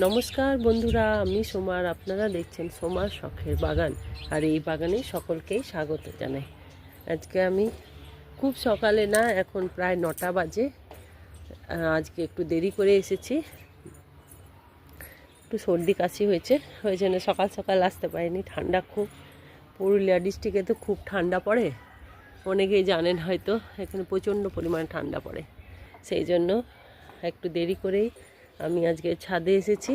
নমস্কার বন্ধুরা, আমি সোমা আর আপনারা দেখছেন সোমার শখের বাগান। আর এই বাগানে সকলকেই স্বাগত জানাই। আজকে আমি খুব সকালে না, এখন প্রায় 9টা বাজে। আজকে একটু দেরি করে এসেছি, একটু সর্দি কাশি হয়েছে, ওই জন্য সকাল সকাল আসতে পারিনি। ঠান্ডা খুব, পুরুলিয়া ডিস্ট্রিক্টে তো খুব ঠান্ডা পড়ে, অনেকেই জানেন হয়তো। এখানে প্রচণ্ড পরিমাণে ঠান্ডা পড়ে, সেই জন্য একটু দেরি করেই আমি আজকে ছাদে এসেছি।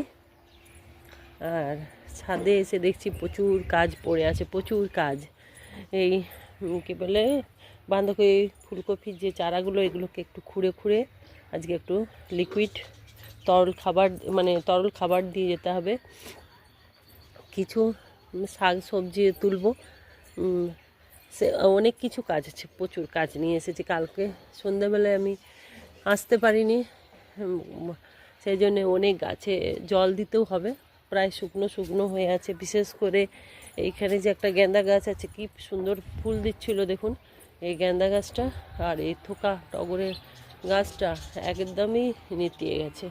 আর ছাদে এসে দেখছি প্রচুর কাজ পড়ে আছে, প্রচুর কাজ। এই কী বলে, বাঁধাকপি ফুলকপির যে চারাগুলো, এগুলোকে একটু খুঁড়ে খুঁড়ে আজকে একটু লিকুইড তরল খাবার দিয়ে যেতে হবে। কিছু শাক সবজি তুলবো, সে অনেক কিছু কাজ আছে, প্রচুর কাজ নিয়ে এসেছি। কালকে সন্ধ্যাবেলায় আমি আসতে পারিনি, সেই জন্যে অনেক গাছে জল দিতেও হবে। প্রায় শুকনো শুকনো হয়ে আছে। বিশেষ করে এইখানে যে একটা গেঁদা গাছ আছে, কি সুন্দর ফুল দিচ্ছিল দেখুন, এই গেঁদা গাছটা। আর এই থোকা টগরের গাছটা একদমই নেতিয়ে গেছে।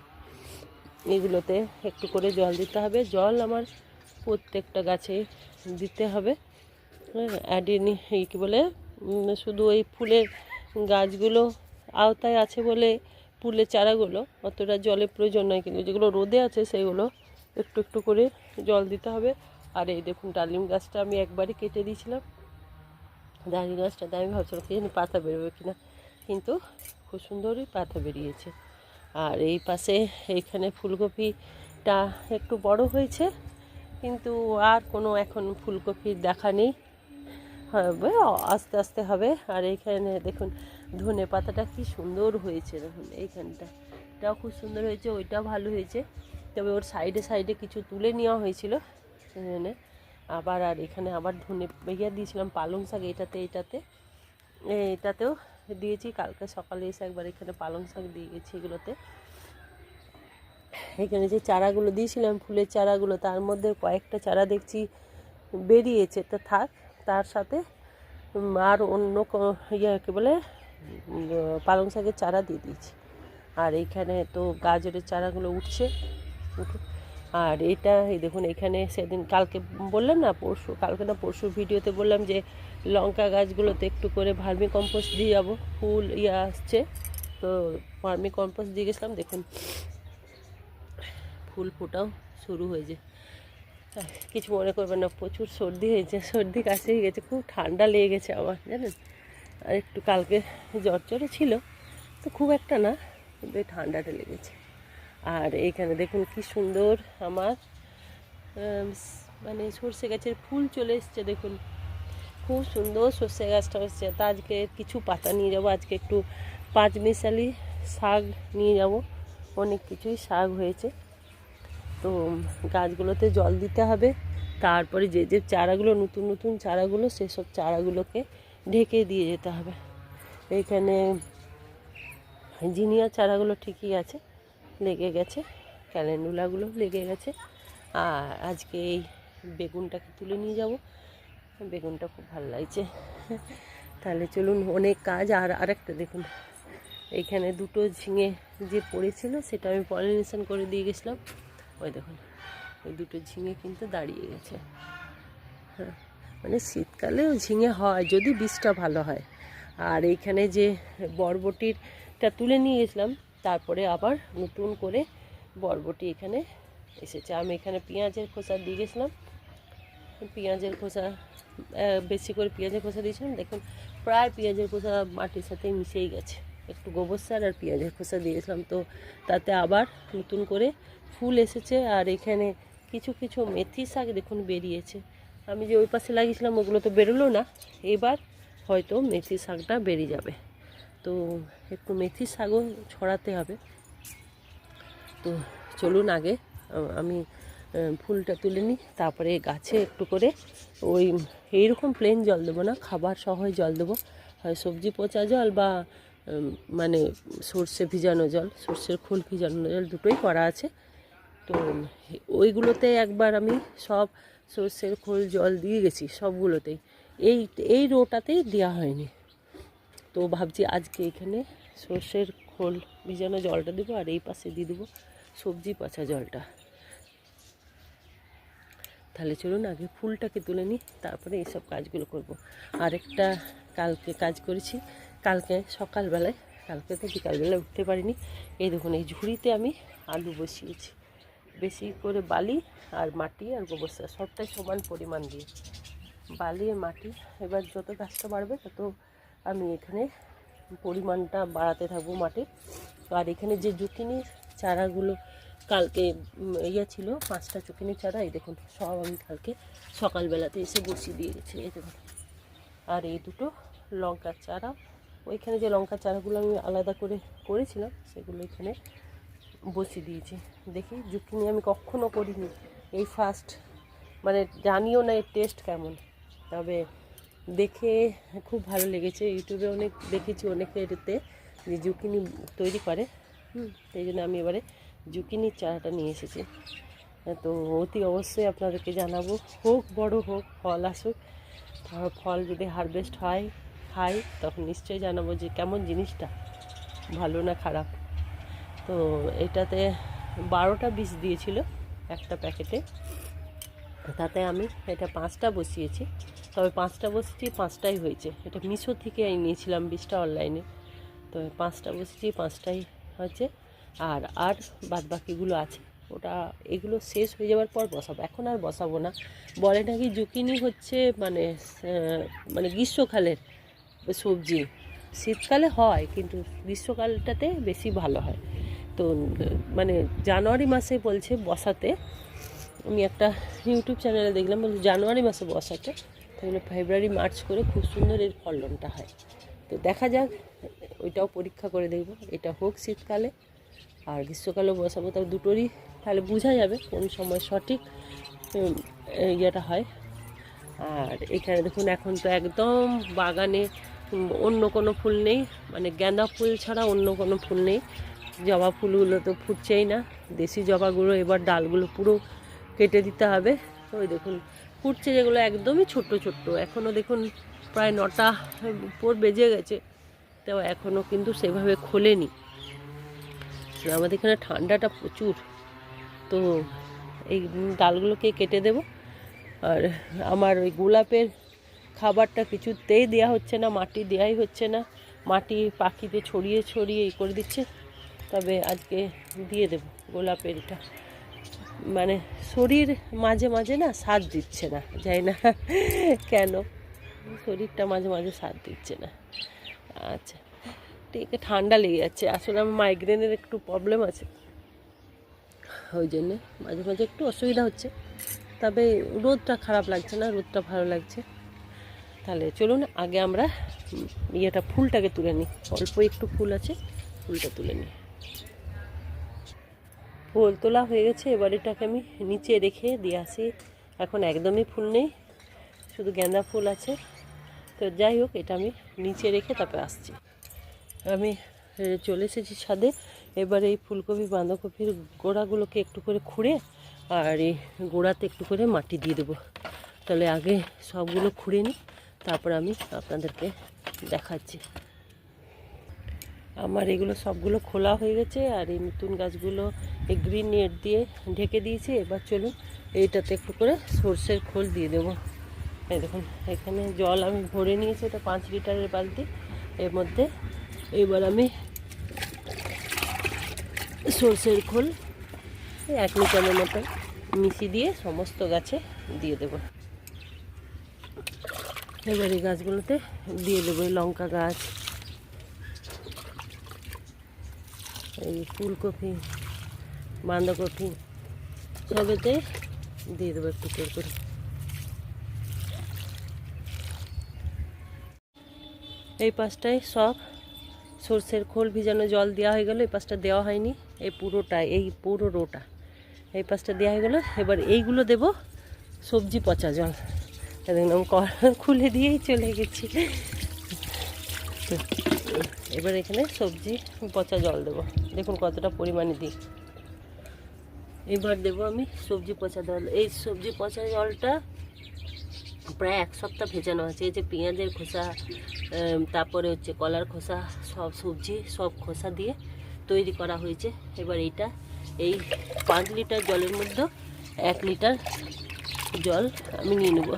এগুলোতে একটু করে জল দিতে হবে। জল আমার প্রত্যেকটা গাছে দিতে হবে। অ্যাডিনি কী বলে, শুধু ওই ফুলের গাছগুলো আওতায় আছে বলে ফুলের চারাগুলো অতটা জলের প্রয়োজন নয়, কিন্তু যেগুলো রোদে আছে সেগুলো একটু একটু করে জল দিতে হবে। আর এই দেখুন, ডালিম গাছটা আমি একবারই কেটে দিয়েছিলাম। ডালিম গাছটাতে আমি ভাবছিলাম কি জানি পাতা বেরোবে কিনা, কিন্তু খুব সুন্দরই পাতা বেরিয়েছে। আর এই পাশে এইখানে ফুলকপিটা একটু বড় হয়েছে, কিন্তু আর কোনো এখন ফুলকপির দেখা নেই, হবে আস্তে আস্তে হবে। আর এইখানে দেখুন ধনে পাতাটা কি সুন্দর হয়েছে, দেখুন এইখানটা, এটাও খুব সুন্দর হয়েছে, ওইটাও ভালো হয়েছে। তবে ওর সাইডে সাইডে কিছু তুলে নেওয়া হয়েছিল এখানে আবার। আর এখানে আবার ধনে দিয়েছিলাম পালং শাক, এটাতেও দিয়েছি। কালকে সকালে এসে একবার এখানে পালং শাক দিয়ে গেছি এগুলোতে। এখানে যে চারাগুলো দিয়েছিলাম ফুলের চারাগুলো, তার মধ্যে কয়েকটা চারা দেখছি বেরিয়েছে, তো থাক, তার সাথে আর অন্য কী বলে পালং শাকের চারা দিয়ে দিয়েছি। আর এইখানে তো গাজরের চারাগুলো উঠছে। আর এটা এই দেখুন, এখানে সেদিন কালকে বললাম না, পরশু ভিডিওতে বললাম যে লঙ্কা গাছগুলোতে একটু করে ভার্মি কম্পোস্ট দিয়ে যাবো, ফুল আসছে, তো ভার্মি কম্পোস্ট দিয়ে গেছিলাম। দেখুন ফুল ফোটাও শুরু হয়েছে। কিছু মনে করবেন না, প্রচুর সর্দি হয়েছে, সর্দি কাশি হয়ে গেছে, খুব ঠান্ডা লেগে গেছে আমার, জানেন। আর একটু কালকে জ্বর ছিল, তো খুব একটা না, কিন্তু এই ঠান্ডাটা লেগেছে। আর এইখানে দেখুন কি সুন্দর আমার সর্ষে গাছের ফুল চলে এসছে, দেখুন খুব সুন্দর সর্ষে গাছটা হচ্ছে। তা আজকে কিছু পাতা নিয়ে যাব, আজকে একটু 5 মিশালি শাক নিয়ে যাব, অনেক কিছুই শাক হয়েছে। তো গাছগুলোতে জল দিতে হবে। তারপরে যে যে চারাগুলো নতুন নতুন চারাগুলো, সেসব চারাগুলোকে ঢেকে দিয়ে যেতে হবে। এইখানে জিনিয়া চারাগুলো ঠিকই আছে, লেগে গেছে, ক্যালেন্ডুলাগুলো লেগে গেছে। আর আজকে এই বেগুনটাকে তুলে নিয়ে যাব, বেগুনটা খুব ভালো লাগছে। তাহলে চলুন, অনেক কাজ। আর আরেকটা দেখুন, এইখানে দুটো ঝিঙে যে পড়েছিল, সেটা আমি পলিনেশন করে দিয়ে গেছিলাম। ওই দেখুন, ওই দুটো ঝিঙে কিন্তু দাঁড়িয়ে গেছে। হ্যাঁ, শীতকালেও ঝিঙে হয় যদি বীজটা ভালো হয়। আর এইখানে যে বরবটিটা তুলে নিয়ে গেছিলাম, তারপরে আবার নতুন করে বরবটি এখানে এসেছে। আমি এখানে পেঁয়াজের খোসা দিয়ে গেছিলাম, পেঁয়াজের খোসা বেশি করে পেঁয়াজের খোসা দিয়েছিলাম। দেখুন প্রায় পেঁয়াজের খোসা মাটির সাথে মিশেই গেছে। একটু গোবর সার আর পেঁয়াজের খোসা দিয়েছিলাম, তো তাতে আবার নতুন করে ফুল এসেছে। আর এখানে কিছু কিছু মেথি শাক দেখুন বেরিয়েছে। আমি যে ওই পাশে লাগিয়েছিলাম ওগুলো তো বেরোলো না, এবার হয়তো মেথি শাকটা বেরিয়ে যাবে। তো একটু মেথি শাকও ছড়াতে হবে। তো চলুন আগে আমি ফুলটা তুলে নিই, তারপরে গাছে একটু করে ওই এইরকম প্লেন জল দেবো না, খাবার সহই জল দেবো, হয় সবজি পচা জল বা সর্ষে ভিজানো জল, সর্ষের খোল ভিজানো জল, দুটোই করা আছে। তো ওইগুলোতে একবার আমি সব সর্ষের খোল জল দিয়ে গেছি সবগুলোতেই, এই রোটাতেই দেওয়া হয়নি। তো ভাবছি আজকে এখানে সর্ষের খোল ভিজানো জলটা দেবো, আর এই পাশে দিয়ে দেবো সবজি পচা জলটা। তাহলে চলুন আগে ফুলটাকে তুলে নিই, তারপরে এইসব কাজগুলো করব। আরেকটা কালকে কাজ করেছি, কালকে সকালবেলায়, কালকে তো বিকালবেলায় উঠতে পারিনি। এই দেখুন এই ঝুড়িতে আমি আলু বসিয়েছি, বেশি করে বালি আর মাটি আর গোবর সার সবটাই সমান পরিমাণ দিয়ে, বালি আর মাটি। এবার যত গাছটা বাড়বে তত আমি এখানে পরিমাণটা বাড়াতে থাকবো মাটির। আর এখানে যে জুকিনির চারাগুলো কালকে ছিল 5টা জুকিনির চারা, এই দেখুন সব আমি কালকে সকালবেলাতে এসে বসিয়ে দিয়ে গেছি, এই দেখুন। আর এই দুটো লঙ্কার চারা, ওইখানে যে লঙ্কার চারাগুলো আমি আলাদা করে করেছিলাম সেগুলো এখানে বসিয়ে দিয়েছি। দেখি জুকিনি আমি কখনো করিনি, এই ফার্স্ট, মানে জানিও না এর টেস্ট কেমন, তবে দেখে খুব ভালো লেগেছে। ইউটিউবে অনেক দেখেছি অনেকে এতে যে জুকিনি তৈরি করে, সেই জন্য আমি এবারে জুকিনির চারাটা নিয়ে এসেছি। তো অতি অবশ্যই আপনাদেরকে জানাবো, হোক বড় হোক, ফল আসুক, ফল যদি হারভেস্ট হয় খাই তখন নিশ্চয়ই জানাবো যে কেমন জিনিসটা, ভালো না খারাপ। তো এটাতে 12টা বীজ দিয়েছিল একটা প্যাকেটে, তাতে আমি এটা 5টা বসিয়েছি, তবে 5টা বসিয়েছি 5টাই হয়েছে। এটা মিশো থেকে আমি নিয়েছিলাম বীজটা অনলাইনে, তো 5টা বসিয়েছি 5টাই হয়েছে। আর বাদ বাকিগুলো আছে, ওটা এগুলো শেষ হয়ে যাওয়ার পর বসাবো, এখন আর বসাবো না। বলে নাকি জুকিনি হচ্ছে মানে গ্রীষ্মকালের সবজি, শীতকালে হয় কিন্তু গ্রীষ্মকালটাতে বেশি ভালো হয়। তো মানে জানুয়ারি মাসে বলছে বসাতে, আমি একটা ইউটিউব চ্যানেলে দেখলাম বলছে জানুয়ারি মাসে বসাতে, তাহলে ফেব্রুয়ারি মার্চ করে খুব সুন্দর এর ফলনটা হয়। তো দেখা যাক, ওইটাও পরীক্ষা করে দেখব, এটা হোক শীতকালে আর গ্রীষ্মকালেও বসাবো, তবে দুটোরই তাহলে বোঝা যাবে কোন সময় সঠিক ইয়েটা হয়। আর এখানে দেখুন এখন তো একদম বাগানে অন্য কোনো ফুল নেই, মানে গাঁদা ফুল ছাড়া অন্য কোনো ফুল নেই। জবা ফুলগুলো তো ফুটছেই না, দেশি জবাগুলো এবার ডালগুলো পুরো কেটে দিতে হবে। ওই দেখুন ফুটছে যেগুলো একদমই ছোট্ট ছোট্ট, এখনও দেখুন প্রায় 9টা উপর বেজে গেছে, তো এখনও কিন্তু সেভাবে খোলেনি। আমাদের এখানে ঠান্ডাটা প্রচুর, তো এই ডালগুলোকে কেটে দেব। আর আমার ওই গোলাপের খাবারটা কিছুতেই দেওয়া হচ্ছে না, মাটি দেওয়াই হচ্ছে না, মাটি পাখিতে ছড়িয়ে ছড়িয়ে করে দিচ্ছে। তবে আজকে দিয়ে দেব গোলাপের এটা, মানে শরীর মাঝে মাঝে না সাথ দিচ্ছে না, যাই না কেন, শরীরটা মাঝে মাঝে সাথ দিচ্ছে না। আচ্ছা ঠিক আছে, ঠান্ডা লেগে যাচ্ছে, আসলে আমার মাইগ্রেনের একটু প্রবলেম আছে, ওই জন্যে মাঝে মাঝে একটু অসুবিধা হচ্ছে। তবে রোদটা খারাপ লাগছে না, রোদটা ভালো লাগছে। তাহলে চলুন আগে আমরা ফুলটাকে তুলে নিই, অল্প একটু ফুল আছে, ফুলটা তুলে নিই। ফুল তোলা হয়ে গেছে, এবার এটাকে আমি নিচে রেখে দিয়ে আসি। এখন একদমই ফুল নেই, শুধু গাঁদা ফুল আছে। তো যাই হোক, এটা আমি নিচে রেখে তারপরে আসছি। আমি চলে এসেছি ছাদে। এবার এই ফুলকপি বাঁধাকপির গোড়াগুলোকে একটু করে খুঁড়ে আর এই গোড়াতে একটু করে মাটি দিয়ে দেবো। তাহলে আগে সবগুলো খুঁড়ে নিই, তারপর আমি আপনাদেরকে দেখাচ্ছি। আমার এগুলো সবগুলো খোলা হয়ে গেছে, আর এই নতুন গাছগুলো এই গ্রিন নেট দিয়ে ঢেকে দিয়েছি। এবার চলুন এইটাতে একটু করে সর্ষের খোল দিয়ে দেবো। এই দেখুন এখানে জল আমি ভরে নিয়েছি, এটা 5 লিটারের বালতি, এর মধ্যে এবার আমি সর্ষের খোল 1 লিটারের মতো মিশিয়ে দিয়ে সমস্ত গাছে দিয়ে দেব। এবার এই গাছগুলোতে দিয়ে দেবো লঙ্কা গাছ, এই ফুলকপি, বাঁধাকপি, সবেতে দিয়ে দেবো একটু করে। এই পাশটায় সব সর্ষের খোল ভিজানো জল দেওয়া হয়ে গেল, এই পাশটা দেওয়া হয়নি, এই পুরোটা, এই পুরো রোটা এই পাশটা দেওয়া হয়ে গেল। এবার এইগুলো দেব সবজি পচা জল, একদম খুলে দিয়েই চলে গেছি। এবার এখানে সবজি পচা জল দেবো, দেখুন কতটা পরিমাণে দিই। এবার দেবো আমি সবজি পচা জল। এই সবজি পচা জলটা প্রায় 1 সপ্তাহ ভেজানো আছে। এই যে পেঁয়াজের খোসা, তারপরে হচ্ছে কলার খোসা, সব সবজি সব খোসা দিয়ে তৈরি করা হয়েছে। এবার এই 5 লিটার জলের মধ্যে 1 লিটার জল আমি নিয়ে নেব।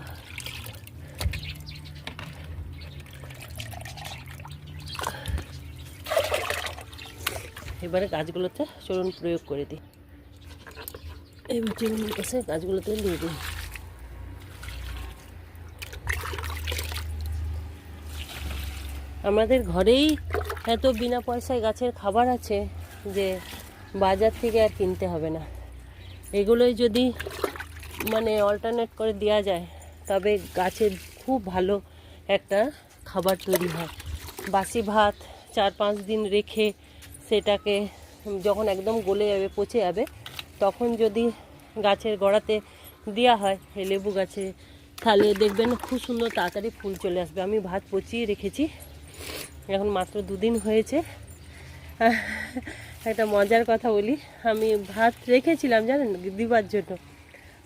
এবারে গাছগুলোতে চলুন প্রয়োগ করে দিই। এবার চলুন কাছে গাছগুলোতে দিয়ে দিই। আমাদের ঘরেই এত বিনা পয়সায় গাছের খাবার আছে যে বাজার থেকে আর কিনতে হবে না। এগুলোই যদি মানে অল্টারনেট করে দেওয়া যায় তবে গাছের খুব ভালো একটা খাবার তৈরি হয়। বাসি ভাত 4-5 দিন রেখে সেটাকে যখন একদম গলে যাবে, পচে যাবে, তখন যদি গাছের গোড়াতে দেওয়া হয় এই লেবু গাছে, তাহলে দেখবেন খুব সুন্দর তাড়াতাড়ি ফুল চলে আসবে। আমি ভাত পচিয়ে রেখেছি, এখন মাত্র 2 দিন হয়েছে। একটা মজার কথা বলি, আমি ভাত রেখেছিলাম জানেন দিবার জন্য,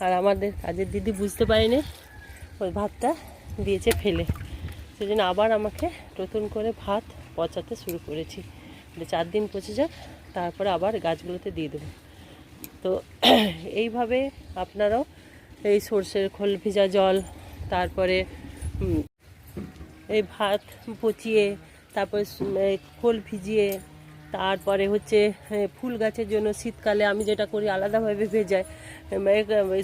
আর আমাদের কাজের দিদি বুঝতে পারেনি, ওই ভাতটা দিয়েছে ফেলে। সেজন্য আবার আমাকে নতুন করে ভাত পচাতে শুরু করেছি। 4 দিন পচে যাক, তারপরে আবার গাছগুলোতে দিয়ে দেবো। তো এইভাবে আপনারাও এই সর্ষের খোল ভেজা জল, তারপরে এই ভাত পচিয়ে, তারপরে খোল ভিজিয়ে, তারপরে হচ্ছে ফুল গাছের জন্য শীতকালে আমি যেটা করি আলাদাভাবে ভেজাই,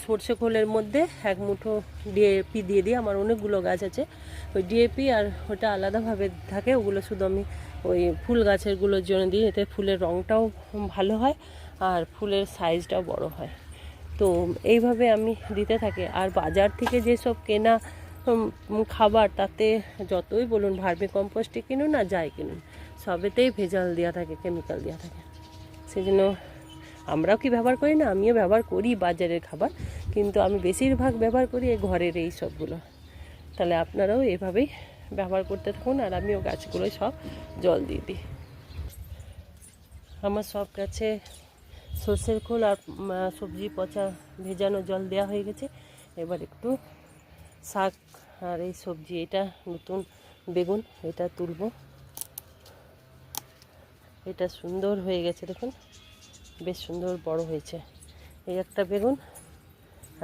সর্ষে খোলের মধ্যে 1 মুঠো ডিএপি দিয়ে দিই। আমার অনেকগুলো গাছ আছে, ওই ডিএপি আর ওটা আলাদাভাবে থাকে, ওগুলো শুধু আমি ওই ফুল গাছেরগুলোর জন্য দিই। এতে ফুলের রঙটাও ভালো হয় আর ফুলের সাইজটাও বড় হয়। তো এইভাবে আমি দিতে থাকি। আর বাজার থেকে যেসব কেনা খাবার, তাতে যতই বলুন ভার্মি কম্পোস্টে কিনুন না যাই কিনুন, সবেতেই ভেজাল দেওয়া থাকে, কেমিক্যাল দেওয়া থাকে। সেই জন্য আমরাও কি ব্যবহার করি না, আমিও ব্যবহার করি বাজারের খাবার, কিন্তু আমি বেশিরভাগ ব্যবহার করি এই ঘরের এই সবগুলো। তাহলে আপনারাও এভাবেই ব্যবহার করতে থাকুন, আর আমিও গাছগুলোয় সব জল দিয়ে দিই। আমার সব গাছে সর্ষের খোল আর সবজি পচা ভেজানো জল দেওয়া হয়ে গেছে। এবার একটু শাক আর এই সবজি, এটা নতুন বেগুন, এটা তুলব। এটা সুন্দর হয়ে গেছে, দেখুন বেশ সুন্দর বড় হয়েছে। এই একটা বেগুন,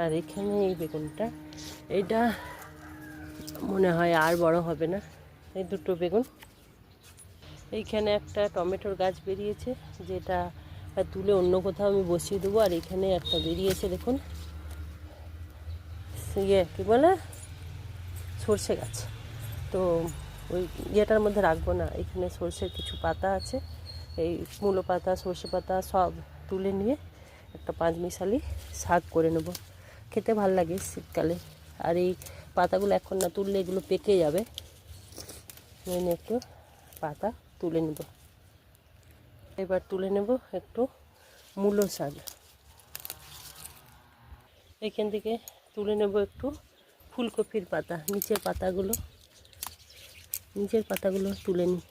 আর এখানে এই বেগুনটা, এটা মনে হয় আর বড় হবে না। এই 2টো বেগুন। এইখানে একটা টমেটোর গাছ বেরিয়েছে, যেটা তুলে অন্য কোথাও আমি বসিয়ে দেবো। আর এখানে একটা বেরিয়েছে দেখুন, কী বলে সর্ষে গাছ। তো ওই ইয়েটার মধ্যে রাখবো না, এখানে সর্ষের কিছু পাতা আছে, এই মূলো পাতা, সর্ষে পাতা সব তুলে নিয়ে একটা 5 মিশালি শাক করে নেব। খেতে ভাল লাগে শীতকালে। আর এই পাতাগুলো এখন না তুললে এগুলো পেকে যাবে, একটু পাতা তুলে নেব। এবার তুলে নেব একটু মূলো শাক। এখান থেকে তুলে নেব একটু ফুলকপির পাতা, নিচের পাতাগুলো তুলে নিই।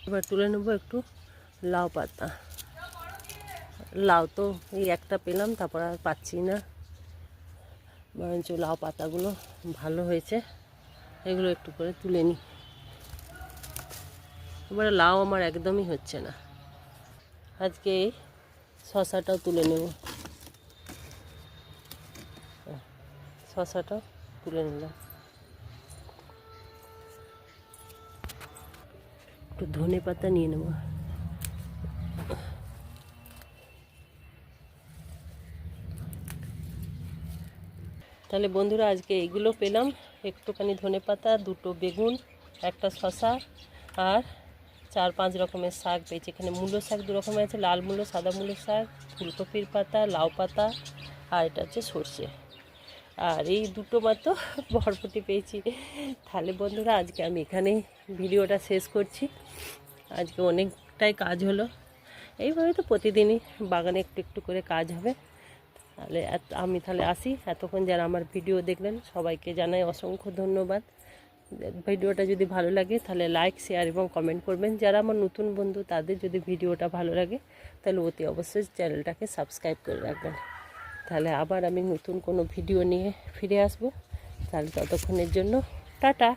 এবার তুলে নেব একটু লাউ পাতা। লাউ তো এই একটা পেলাম, তারপর আর পাচ্ছি না, বরঞ্চ লাউ পাতাগুলো ভালো হয়েছে, এগুলো একটু করে তুলে নিই। এবারে লাউ আমার একদমই হচ্ছে না। আজকে শশাটাও তুলে নেব, শশাটাও তুলে নিলাম। একটু ধনে পাতা নিয়ে নেব। তাহলে বন্ধুরা আজকে এইগুলো পেলাম, একটুখানি ধনে পাতা, 2টো বেগুন, একটা শশা, আর 4-5 রকমের শাক পেয়েছি। এখানে মূলো শাক 2 রকমের আছে, লাল মূলো, সাদা মূলো শাক, ফুলকপির পাতা, লাউ পাতা, আর এটা হচ্ছে সর্ষে, আর এই 2টো মাত্র বরবটি পেয়েছি। তাহলে বন্ধুরা আজকে আমি এখানেই ভিডিওটা শেষ করছি। আজকে অনেকটাই কাজ হলো। এইভাবে তো প্রতিদিনই বাগানে একটু একটু করে কাজ হবে। তাহলে আমি তাহলে আসি। এতক্ষণ যারা আমার ভিডিও দেখলেন সবাইকে জানাই অসংখ্য ধন্যবাদ। ভিডিওটা যদি ভালো লাগে তাহলে লাইক, শেয়ার এবং কমেন্ট করবেন। যারা আমার নতুন বন্ধু তাদের যদি ভিডিওটা ভালো লাগে তাহলে অতি অবশ্যই চ্যানেলটাকে সাবস্ক্রাইব করে রাখবেন। তাহলে আবার আমি নতুন কোনো ভিডিও নিয়ে ফিরে আসব। তাহলে ততক্ষণের জন্য টাটা।